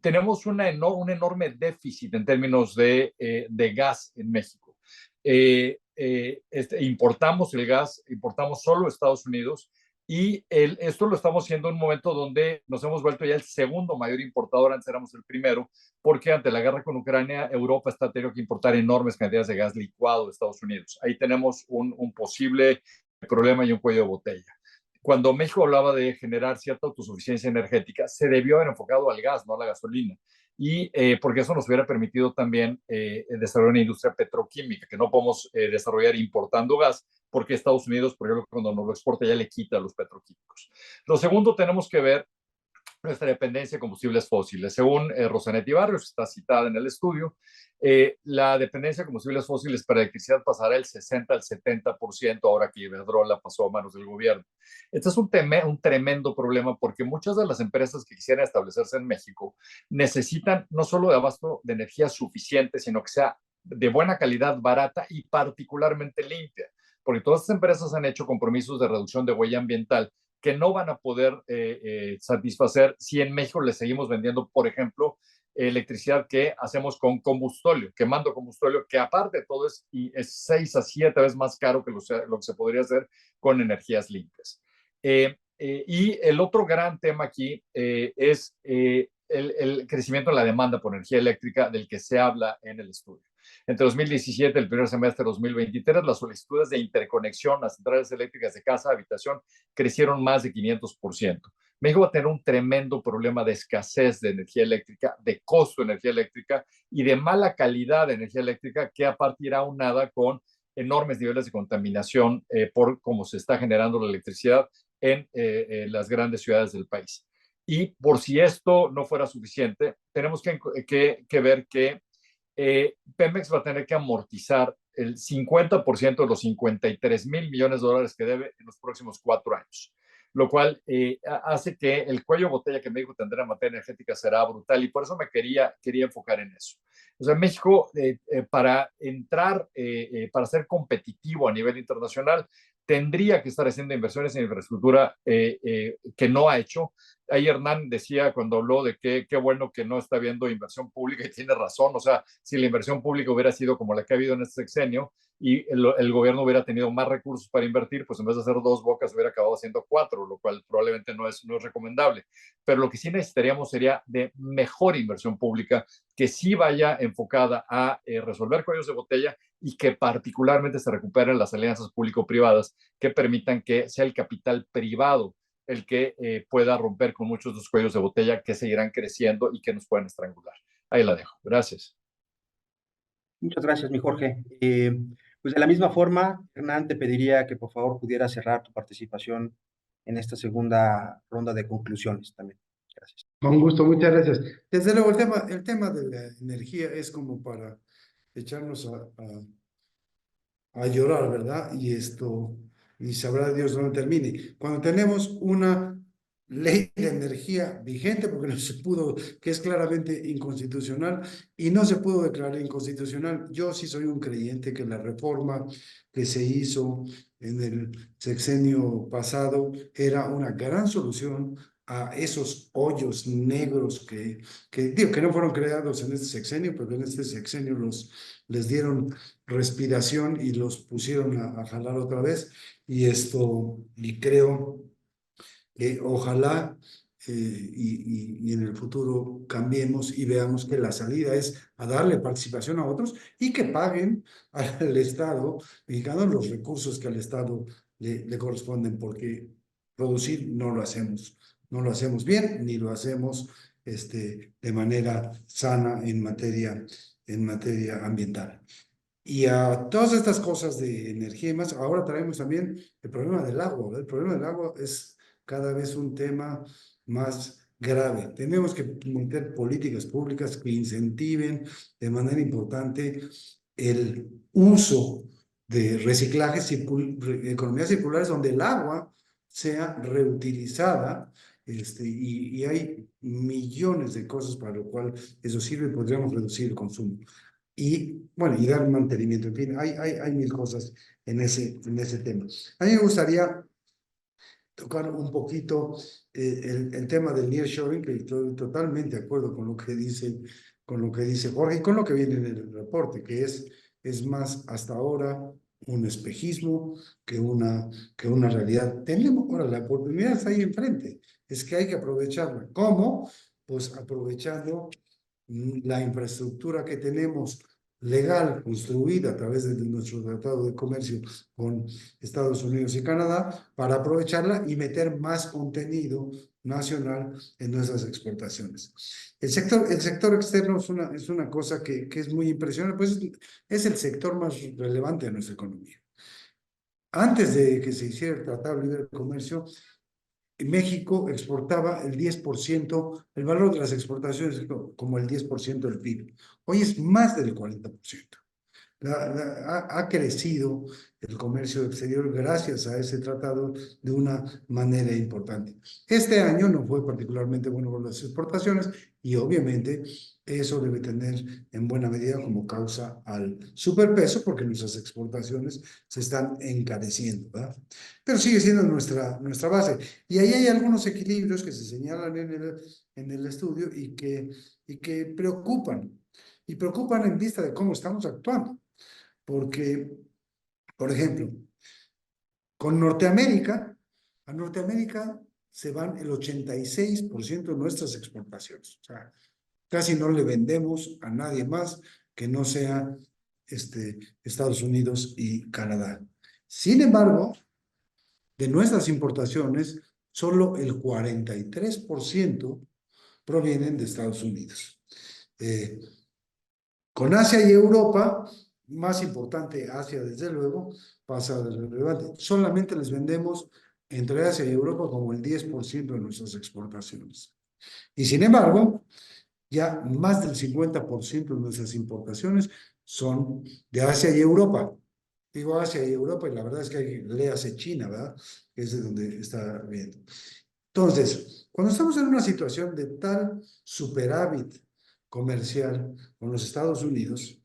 S3: tenemos un enorme déficit en términos de gas en México. Importamos el gas, importamos solo Estados Unidos y esto lo estamos haciendo en un momento donde nos hemos vuelto ya el segundo mayor importador, antes éramos el primero, porque ante la guerra con Ucrania, Europa está teniendo que importar enormes cantidades de gas licuado de Estados Unidos. Ahí tenemos un posible problema y un cuello de botella. Cuando México hablaba de generar cierta autosuficiencia energética, se debió haber enfocado al gas, no a la gasolina. Y porque eso nos hubiera permitido también desarrollar una industria petroquímica, que no podemos desarrollar importando gas, porque Estados Unidos, por ejemplo, cuando nos lo exporta ya le quita a los petroquímicos. Lo segundo, tenemos que ver nuestra dependencia de combustibles fósiles. Según Rosanetti Barrios, que está citada en el estudio, la dependencia de combustibles fósiles para electricidad pasará del 60 al 70% ahora que Iberdrola pasó a manos del gobierno. Este es un tremendo problema porque muchas de las empresas que quisieran establecerse en México necesitan no solo de abasto de energía suficiente, sino que sea de buena calidad, barata y particularmente limpia, porque todas estas empresas han hecho compromisos de reducción de huella ambiental que no van a poder satisfacer si en México le seguimos vendiendo, por ejemplo, electricidad que hacemos con combustóleo, quemando combustóleo, que aparte de todo es 6 a 7 veces más caro que lo que se podría hacer con energías limpias. Y el otro gran tema aquí es el crecimiento de la demanda por energía eléctrica del que se habla en el estudio. Entre 2017 y el primer semestre de 2023, las solicitudes de interconexión a centrales eléctricas de casa a habitación crecieron más de 500%. México va a tener un tremendo problema de escasez de energía eléctrica, de costo de energía eléctrica y de mala calidad de energía eléctrica, que aparte irá aunada con enormes niveles de contaminación por cómo se está generando la electricidad en las grandes ciudades del país. Y por si esto no fuera suficiente, tenemos que ver que Pemex va a tener que amortizar el 50% de los 53,000 millones de dólares que debe en los próximos 4 años, lo cual hace que el cuello de botella que México tendrá en materia energética será brutal, y por eso me quería enfocar en eso. O sea, México, para entrar, para ser competitivo a nivel internacional, tendría que estar haciendo inversiones en infraestructura que no ha hecho. Ahí Hernán decía cuando habló de que qué bueno que no está habiendo inversión pública, y tiene razón. O sea, si la inversión pública hubiera sido como la que ha habido en este sexenio y el gobierno hubiera tenido más recursos para invertir, pues en vez de hacer 2 bocas hubiera acabado haciendo 4, lo cual probablemente no es recomendable. Pero lo que sí necesitaríamos sería de mejor inversión pública, que sí vaya enfocada a resolver cuellos de botella, y que particularmente se recuperen las alianzas público-privadas que permitan que sea el capital privado el que pueda romper con muchos de los cuellos de botella que seguirán creciendo y que nos pueden estrangular. Ahí la dejo. Gracias.
S1: Muchas gracias, mi Jorge. Pues de la misma forma, Hernán, te pediría que por favor pudieras cerrar tu participación en esta segunda ronda de conclusiones también. Gracias.
S4: Con gusto, muchas gracias. Desde luego, el tema de la energía es como para echarnos a llorar, ¿verdad? Y sabrá Dios dónde termine. Cuando tenemos una ley de energía vigente, porque no se pudo, que es claramente inconstitucional, y no se pudo declarar inconstitucional. Yo sí soy un creyente que la reforma que se hizo en el sexenio pasado era una gran solución a esos hoyos negros digo, que no fueron creados en este sexenio, pero en este sexenio les dieron respiración y los pusieron a jalar otra vez. Y creo que ojalá y en el futuro cambiemos y veamos que la salida es a darle participación a otros y que paguen al Estado mexicano los recursos que al Estado le corresponden, porque producir no lo hacemos bien, ni lo hacemos de manera sana en materia ambiental. Y a todas estas cosas de energía y más, ahora traemos también el problema del agua, ¿verdad? El problema del agua es cada vez un tema más grave. Tenemos que meter políticas públicas que incentiven de manera importante el uso de reciclaje, economías circulares, donde el agua sea reutilizada, y hay millones de cosas para lo cual eso sirve y podríamos reducir el consumo. Y bueno, y dar mantenimiento. En fin, hay mil cosas en ese tema. A mí me gustaría tocar un poquito el tema del nearshoring, que estoy totalmente de acuerdo con lo que dice Jorge y con lo que viene en el reporte, que es más hasta ahora un espejismo que una realidad. Ahora, la oportunidad está ahí enfrente, es que hay que aprovecharla. ¿Cómo? Pues aprovechando la infraestructura que tenemos legal, construida a través de nuestro Tratado de Comercio con Estados Unidos y Canadá, para aprovecharla y meter más contenido nacional en nuestras exportaciones. El sector externo es una cosa que es muy impresionante, pues es el sector más relevante de nuestra economía. Antes de que se hiciera el Tratado de Libre Comercio, México exportaba el 10%, el valor de las exportaciones como el 10% del PIB. Hoy es más del 40%. Ha crecido el comercio exterior gracias a ese tratado de una manera importante. Este año no fue particularmente bueno con las exportaciones y obviamente eso debe tener en buena medida como causa al superpeso porque nuestras exportaciones se están encareciendo, ¿verdad? Pero sigue siendo nuestra base. Y ahí hay algunos equilibrios que se señalan en el estudio y que preocupan. Y preocupan en vista de cómo estamos actuando. Porque, por ejemplo, con Norteamérica, a Norteamérica se van el 86% de nuestras exportaciones. O sea, casi no le vendemos a nadie más que no sea Estados Unidos y Canadá. Sin embargo, de nuestras importaciones, solo el 43% provienen de Estados Unidos. Con Asia y Europa, más importante Asia desde luego, pasa de relevante. Solamente les vendemos entre Asia y Europa como el 10% de nuestras exportaciones. Y sin embargo, ya más del 50% de nuestras importaciones son de Asia y Europa. Digo Asia y Europa y la verdad es que léase China, ¿verdad? Que es de donde está viendo. Entonces, cuando estamos en una situación de tal superávit comercial con los Estados Unidos,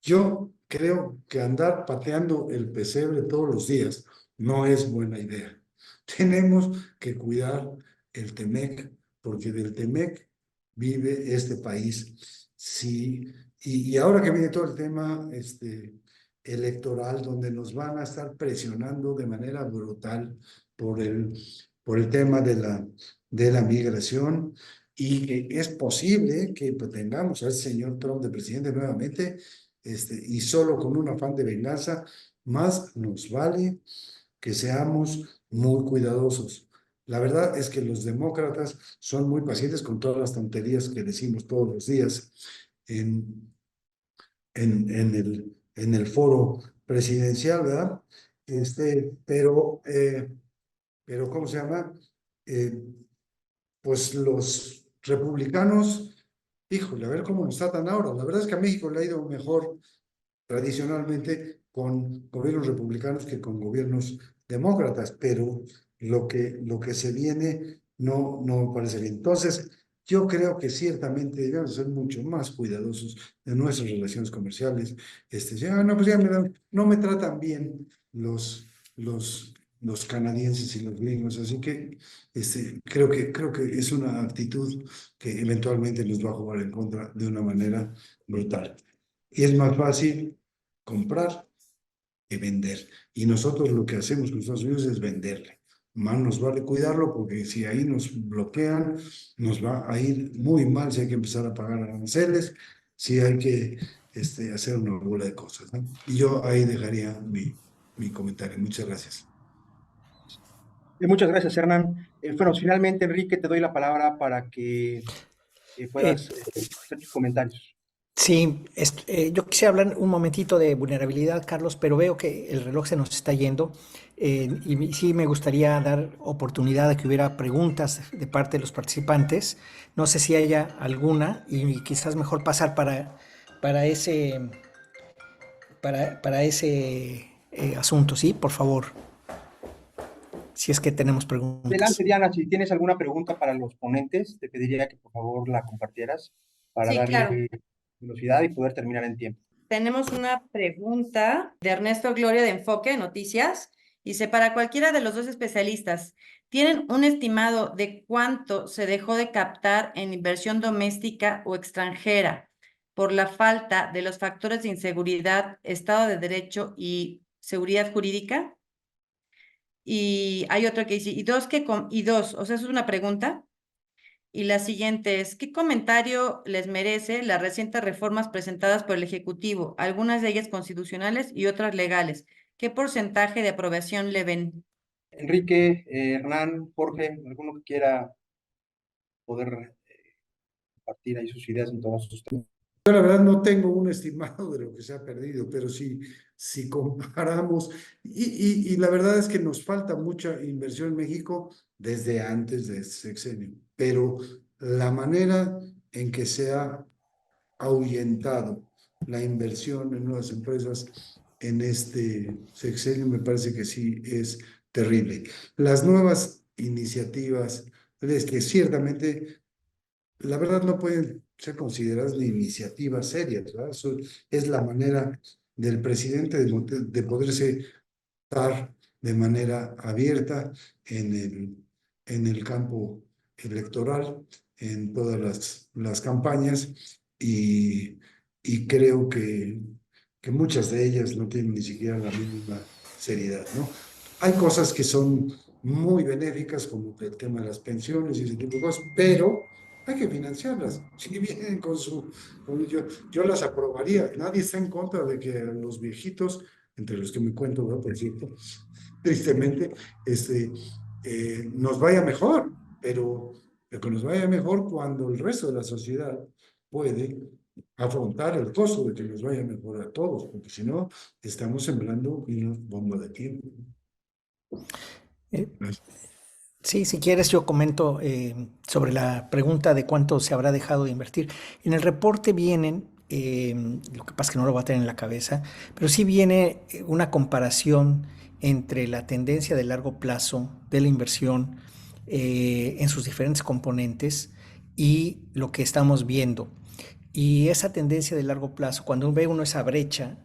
S4: yo creo que andar pateando el pesebre todos los días no es buena idea. Tenemos que cuidar el Temec, porque del Temec vive este país. Sí, y ahora que viene todo el tema electoral, donde nos van a estar presionando de manera brutal por el tema de la migración, y que es posible que tengamos al señor Trump de presidente nuevamente, y solo con un afán de venganza, más nos vale que seamos muy cuidadosos. La verdad es que los demócratas son muy pacientes con todas las tonterías que decimos todos los días en, en el foro presidencial, ¿verdad? Pero ¿cómo se llama? Eh, pues los republicanos, híjole, a ver cómo nos tratan ahora. La verdad es que a México le ha ido mejor tradicionalmente con gobiernos republicanos que con gobiernos demócratas, pero lo que se viene no me parece bien. Entonces, yo creo que ciertamente debemos ser mucho más cuidadosos de nuestras relaciones comerciales. No, pues ya no me tratan bien los canadienses y los gringos, así que creo que es una actitud que eventualmente nos va a jugar en contra de una manera brutal. Y es más fácil comprar que vender. Y nosotros lo que hacemos con Estados Unidos es venderle. Más nos vale cuidarlo porque si ahí nos bloquean, nos va a ir muy mal si hay que empezar a pagar aranceles, si hay que hacer una bola de cosas, ¿no? Y yo ahí dejaría mi comentario. Muchas gracias.
S1: Muchas gracias, Hernán. Bueno, finalmente, Enrique, te doy la palabra para que
S5: Eh,
S1: puedas hacer tus comentarios.
S5: Sí, yo quisiera hablar un momentito de vulnerabilidad, Carlos, pero veo que el reloj se nos está yendo sí me gustaría dar oportunidad de que hubiera preguntas de parte de los participantes. No sé si haya alguna y quizás mejor pasar para ese, para ese asunto, ¿sí? Por favor, si es que tenemos preguntas.
S1: Adelante, Diana, si tienes alguna pregunta para los ponentes, te pediría que por favor la compartieras para
S6: Sí, claro.
S1: darle velocidad y poder terminar en tiempo.
S6: Tenemos una pregunta de Ernesto Gloria de Enfoque Noticias. Dice, para cualquiera de los dos especialistas, ¿tienen un estimado de cuánto se dejó de captar en inversión doméstica o extranjera por la falta de los factores de inseguridad, Estado de Derecho y seguridad jurídica? Y hay otro que dice, o sea, eso es una pregunta. Y la siguiente es, ¿qué comentario les merece las recientes reformas presentadas por el Ejecutivo, algunas de ellas constitucionales y otras legales? ¿Qué porcentaje de aprobación le ven?
S1: Enrique, Hernán, Jorge, alguno que quiera poder compartir ahí sus ideas en todos sus temas.
S4: Yo la verdad no tengo un estimado de lo que se ha perdido, pero si comparamos, y la verdad es que nos falta mucha inversión en México desde antes de este sexenio, pero la manera en que se ha ahuyentado la inversión en nuevas empresas en este sexenio me parece que sí es terrible. Las nuevas iniciativas, es que ciertamente, la verdad, no pueden ser consideradas ni iniciativas serias, ¿verdad? Eso es la manera del presidente de poderse dar de manera abierta en el campo electoral, en todas las campañas, y creo que muchas de ellas no tienen ni siquiera la mínima seriedad, ¿no? Hay cosas que son muy benéficas, como el tema de las pensiones y ese tipo de cosas, pero hay que financiarlas. Si vienen yo las aprobaría. Nadie está en contra de que los viejitos, entre los que me cuento, ¿no? Por cierto, tristemente, nos vaya mejor, pero que nos vaya mejor cuando el resto de la sociedad puede afrontar el costo de que nos vaya mejor a todos, porque si no, estamos sembrando una bomba de tiempo.
S5: Eh, Sí, si quieres yo comento sobre la pregunta de cuánto se habrá dejado de invertir. En el reporte vienen, lo que pasa es que no lo voy a tener en la cabeza, pero sí viene una comparación entre la tendencia de largo plazo de la inversión en sus diferentes componentes y lo que estamos viendo. Y esa tendencia de largo plazo, cuando ve uno esa brecha,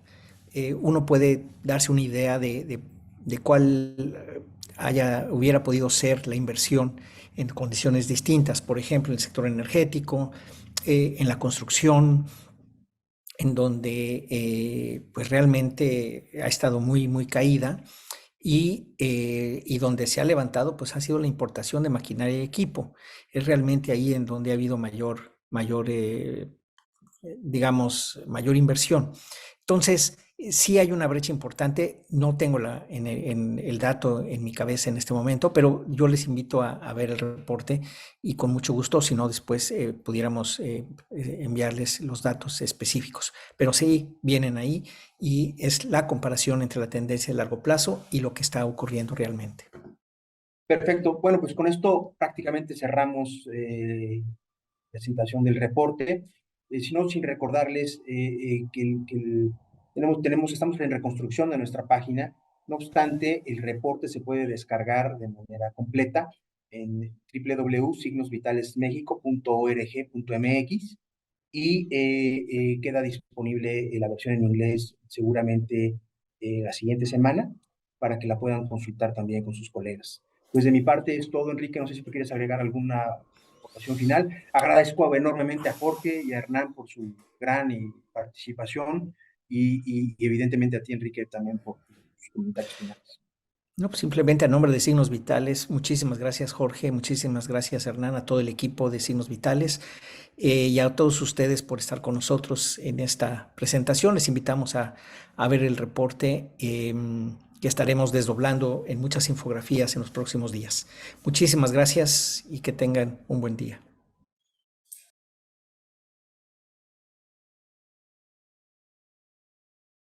S5: uno puede darse una idea de cuál hubiera podido ser la inversión en condiciones distintas, por ejemplo, en el sector energético, en la construcción, en donde pues realmente ha estado muy, muy caída y donde se ha levantado pues ha sido la importación de maquinaria y equipo. Es realmente ahí en donde ha habido mayor digamos, mayor inversión. Entonces, sí hay una brecha importante, no tengo en el dato en mi cabeza en este momento, pero yo les invito a ver el reporte y con mucho gusto, si no, después pudiéramos enviarles los datos específicos. Pero sí vienen ahí y es la comparación entre la tendencia de largo plazo y lo que está ocurriendo realmente.
S1: Perfecto. Bueno, pues con esto prácticamente cerramos la presentación del reporte. Si no, sin recordarles estamos en reconstrucción de nuestra página. No obstante, el reporte se puede descargar de manera completa en www.signosvitalesmexico.org.mx y queda disponible la versión en inglés seguramente la siguiente semana para que la puedan consultar también con sus colegas. Pues de mi parte es todo, Enrique. No sé si tú quieres agregar alguna aportación final. Agradezco enormemente a Jorge y a Hernán por su gran participación y evidentemente a ti, Enrique, también por sus comentarios finales.
S5: No, pues simplemente a nombre de Signos Vitales, muchísimas gracias Jorge, muchísimas gracias Hernán, a todo el equipo de Signos Vitales y a todos ustedes por estar con nosotros en esta presentación. Les invitamos a ver el reporte que estaremos desdoblando en muchas infografías en los próximos días. Muchísimas gracias y que tengan un buen día.